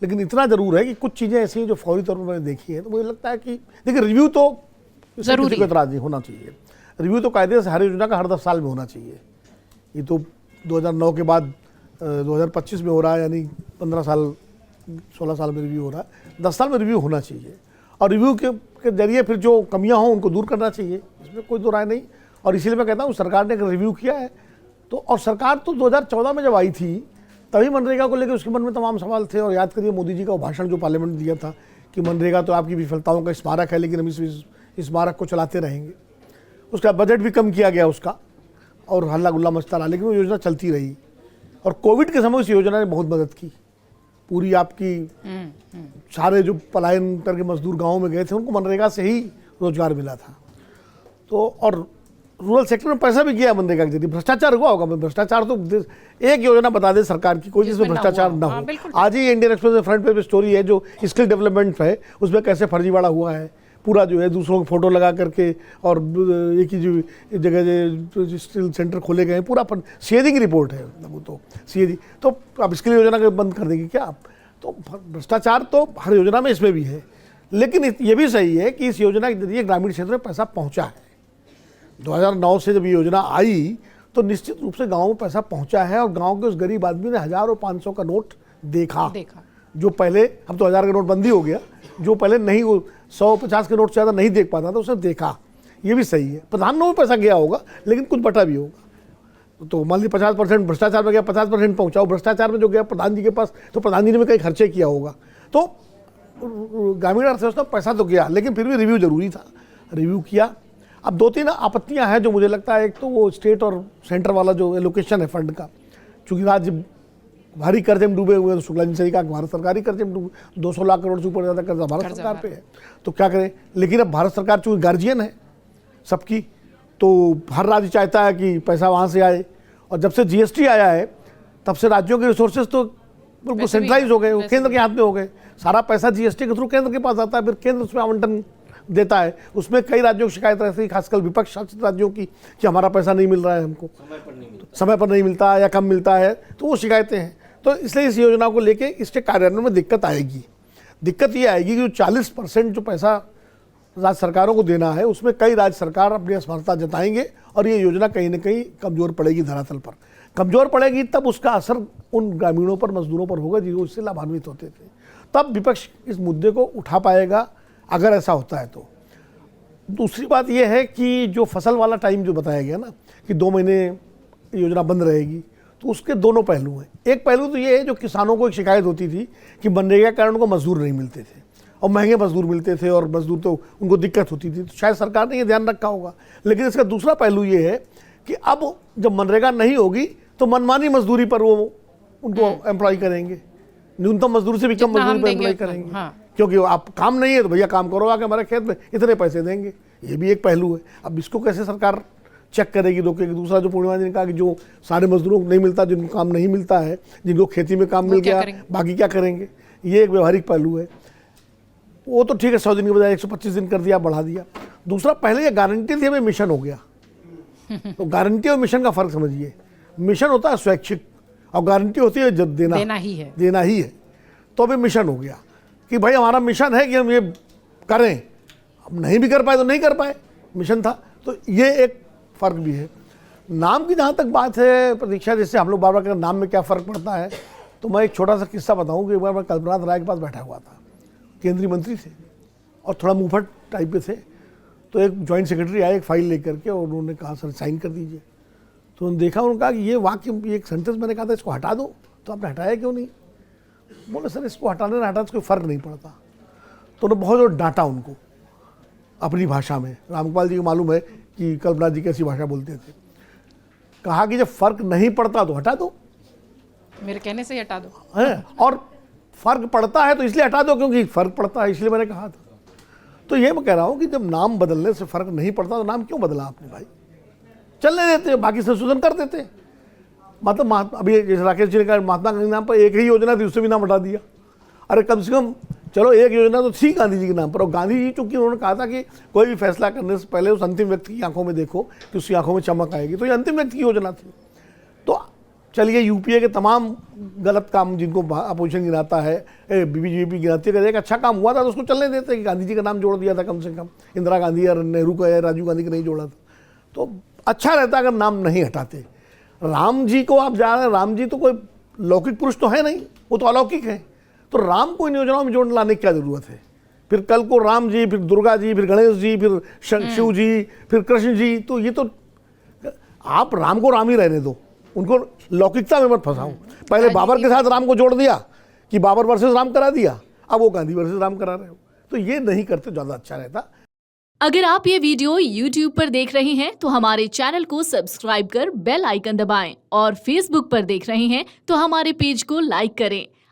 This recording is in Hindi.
लेकिन इतना ज़रूर है कि कुछ चीज़ें ऐसी हैं जो फौरी तौर पर मैंने देखी है, तो मुझे लगता है कि देखिए रिव्यू तो जरूरी एतराज़ होना चाहिए। रिव्यू तो कायदे से हर योजना का हर 10 साल में होना चाहिए। ये तो 2009 के बाद 2025 में हो रहा है, यानी 15 साल 16 साल में रिव्यू हो रहा है। 10 साल में रिव्यू होना चाहिए और रिव्यू के जरिए फिर जो कमियां हों उनको दूर करना चाहिए, इसमें कोई दो राय नहीं। और इसीलिए मैं कहता हूँ सरकार ने अगर रिव्यू किया है तो, और सरकार तो 2014 में जब आई थी तभी मनरेगा को लेकर उसके मन में तमाम सवाल थे। और याद करिए मोदी जी का भाषण जो पार्लियामेंट में दिया था कि मनरेगा तो आपकी विफलताओं का स्मारक है, लेकिन हम इस स्मारक को चलाते रहेंगे। उसका बजट भी कम किया गया उसका और हल्ला गुल्ला मचता रहा, लेकिन वो योजना चलती रही। और कोविड के समय उस योजना ने बहुत मदद की। पूरी आपकी सारे जो पलायन करके मजदूर गाँव में गए थे उनको मनरेगा से ही रोजगार मिला था। तो और रूरल सेक्टर में पैसा भी गया मनरेगा के जरिए। भ्रष्टाचार हुआ होगा, भ्रष्टाचार तो एक योजना बता दे सरकार की कोई जिसमें भ्रष्टाचार ना हो। आज ही इंडियन एक्सप्रेस में फ्रंट पेज पे स्टोरी है जो स्किल डेवलपमेंट है, उसमें कैसे फर्जीवाड़ा हुआ है पूरा, जो है दूसरों को फोटो लगा करके और एक ही जो जगह स्किल सेंटर खोले गए हैं, पूरा सीएडी की रिपोर्ट है वो तो सीएडी। तो अब स्किल योजना को बंद कर देंगे क्या आप? तो भ्रष्टाचार तो हर योजना में इसमें भी है, लेकिन ये भी सही है कि इस योजना के जरिए ग्रामीण क्षेत्र में पैसा पहुँचा है। 2009 से जब ये योजना आई तो निश्चित रूप से गाँव में पैसा पहुँचा है और गाँव के उस गरीब आदमी ने 1000 और 500 का नोट देखा। जो पहले, अब तो 1000 का नोट बंदी हो गया, जो पहले नहीं, वो 150 के नोट से ज़्यादा नहीं देख पाता था, उसने देखा। ये भी सही है। प्रधानों में पैसा गया होगा लेकिन कुछ बटा भी होगा। तो मान ली 50% भ्रष्टाचार में गया, 50% पहुँचाओ भ्रष्टाचार में जो गया प्रधान जी के पास, तो प्रधान जी ने भी कहीं खर्चे किया होगा। तो ग्रामीण अर्थव्यवस्था में पैसा तो गया, लेकिन फिर भी रिव्यू जरूरी था, रिव्यू किया। अब 2-3 आपत्तियां हैं जो मुझे लगता है। एक तो वो स्टेट और सेंटर वाला जो एलोकेशन है फंड का, चूँकि राज्य भारी कर्जे में डूबे हुए हैं, तो शुक्ला जी सही कहा भारत सरकारी कर्जे में डूबे, 200 लाख करोड़ से ऊपर ज़्यादा कर्जा भारत सरकार पे है, तो क्या करें। लेकिन अब भारत सरकार चूँकि गार्जियन है सबकी, तो हर राज्य चाहता है कि पैसा वहाँ से आए। और जब से जीएसटी आया है तब से राज्यों के रिसोर्सेज तो बिल्कुल सेंट्रलाइज हो गए, वो केंद्र के हाथ में हो गए। सारा पैसा जीएसटी के थ्रू केंद्र के पास आता है, फिर केंद्र उसमें आवंटन देता है। उसमें कई राज्यों की शिकायत रहती है, खासकर विपक्ष शासित राज्यों की, कि हमारा पैसा नहीं मिल रहा है, हमको समय पर नहीं मिलता या कम मिलता है, तो वो शिकायतें हैं। तो इसलिए इस योजना को लेके इसके कार्यान्वयन में दिक्कत आएगी। दिक्कत ये आएगी कि 40% जो पैसा राज्य सरकारों को देना है उसमें कई राज्य सरकार अपनी असमर्थता जताएंगे और ये योजना कहीं ना कहीं कमज़ोर पड़ेगी, धरातल पर कमज़ोर पड़ेगी। तब उसका असर उन ग्रामीणों पर, मजदूरों पर होगा जो इससे लाभान्वित होते थे। तब विपक्ष इस मुद्दे को उठा पाएगा अगर ऐसा होता है तो। दूसरी बात यह है कि जो फसल वाला टाइम जो बताया गया ना कि 2 महीने योजना बंद रहेगी, तो उसके दोनों पहलू हैं। एक पहलू तो ये है जो किसानों को एक शिकायत होती थी कि मनरेगा के कारण उनको मजदूर नहीं मिलते थे और महंगे मजदूर मिलते थे और मजदूर तो उनको दिक्कत होती थी, तो शायद सरकार ने ये ध्यान रखा होगा। लेकिन इसका दूसरा पहलू ये है कि अब जब मनरेगा नहीं होगी तो मनमानी मजदूरी पर वो उनको एम्प्लॉय करेंगे, न्यूनतम मजदूरी से भी कम मजदूरी पर एम्प्लॉय करेंगे। क्योंकि आप काम नहीं है तो भैया काम करो आके हमारे खेत में, इतने पैसे देंगे। ये भी एक पहलू है। अब इसको कैसे सरकार चेक करेगी, रोकेगी? दूसरा जो पूर्णिमा जी ने कहा कि जो सारे मजदूरों को नहीं मिलता, जिनको काम नहीं मिलता है, जिनको खेती में काम मिल गया, बाकी क्या करेंगे? ये एक व्यवहारिक पहलू है। वो तो ठीक है, 100 दिन के बजाय 125 दिन कर दिया, बढ़ा दिया। दूसरा, पहले ये गारंटी थी, हमें मिशन हो गया। तो गारंटी और मिशन का फर्क समझिए। मिशन होता है स्वैच्छिक और गारंटी होती है जब देना ही है। तो अभी मिशन हो गया कि भाई हमारा मिशन है कि हम ये करें, अब नहीं भी कर पाए तो नहीं कर पाए, मिशन था। तो ये एक फ़र्क भी है। नाम की जहाँ तक बात है प्रतीक्षा, जैसे हम लोग बार बार कहते हैं नाम में क्या फ़र्क पड़ता है, तो मैं एक छोटा सा किस्सा बताऊँ कि एक बार मैं कल्पनाथ राय के पास बैठा हुआ था, केंद्रीय मंत्री थे और थोड़ा मुंहफट टाइप के थे। तो एक जॉइंट सेक्रेटरी आए एक फाइल लेकर के और उन्होंने कहा सर साइन कर दीजिए। तो उन्होंने देखा, उन्होंने कहा कि ये वाक्य, ये एक सेंटेंस मैंने कहा था इसको हटा दो, तो आपने हटाया क्यों नहीं? बोले सर इसको हटाने ना हटाने से कोई फ़र्क नहीं पड़ता। तो उन्होंने बहुत ज़्यादा डांटा उनको अपनी भाषा में। रामगोपाल जी को मालूम है कि कल्पना जी कैसी भाषा बोलते थे। कहा कि जब फ़र्क नहीं पड़ता तो हटा दो, मेरे कहने से ही हटा दो है, और फ़र्क पड़ता है तो इसलिए हटा दो क्योंकि फ़र्क पड़ता है, इसलिए मैंने कहा था। तो ये मैं कह रहा हूँ कि जब नाम बदलने से फ़र्क नहीं पड़ता तो नाम क्यों बदला आपने भाई? चलने देते, बाकी संशोधन कर देते। मतलब अभी जैसे राकेश जी ने कहा महात्मा गांधी नाम पर एक ही योजना थी, उससे भी नाम हटा दिया। अरे कम से कम चलो एक योजना तो थी गांधी जी के नाम पर, और गांधी जी चूंकि उन्होंने कहा था कि कोई भी फैसला करने से पहले उस अंतिम व्यक्ति की आंखों में देखो कि उसकी आंखों में चमक आएगी, तो ये अंतिम व्यक्ति की योजना थी। तो चलिए यूपीए के तमाम गलत काम जिनको अपोजिशन गिनाता है, बीजेपी गिनाती है, एक अच्छा काम हुआ था तो उसको चलने देते कि गांधी जी का नाम जोड़ दिया था, कम से कम इंदिरा गांधी या नेहरू का या राजीव गांधी का नहीं जोड़ा था, तो अच्छा रहता अगर नाम नहीं हटाते। राम जी को आप जा रहे हैं, राम जी तो कोई लौकिक पुरुष तो है नहीं, वो तो अलौकिक है, तो राम को इन योजनाओं में जोड़ लाने की क्या जरूरत है? फिर कल को राम जी, फिर दुर्गा जी, फिर गणेश जी, फिर शिव जी, फिर कृष्ण जी, तो ये तो आप राम को राम ही रहने दो, उनको लौकिकता में मत फंसाओ। पहले बाबर के साथ राम को जोड़ दिया कि बाबर वर्सेस राम करा दिया, अब वो गांधी वर्सेस राम करा रहे हो, तो ये नहीं करते ज़्यादा अच्छा रहता। अगर आप ये वीडियो YouTube पर देख रहे हैं तो हमारे चैनल को सब्सक्राइब कर बेल आइकन दबाएं और Facebook पर देख रहे हैं तो हमारे पेज को लाइक करें।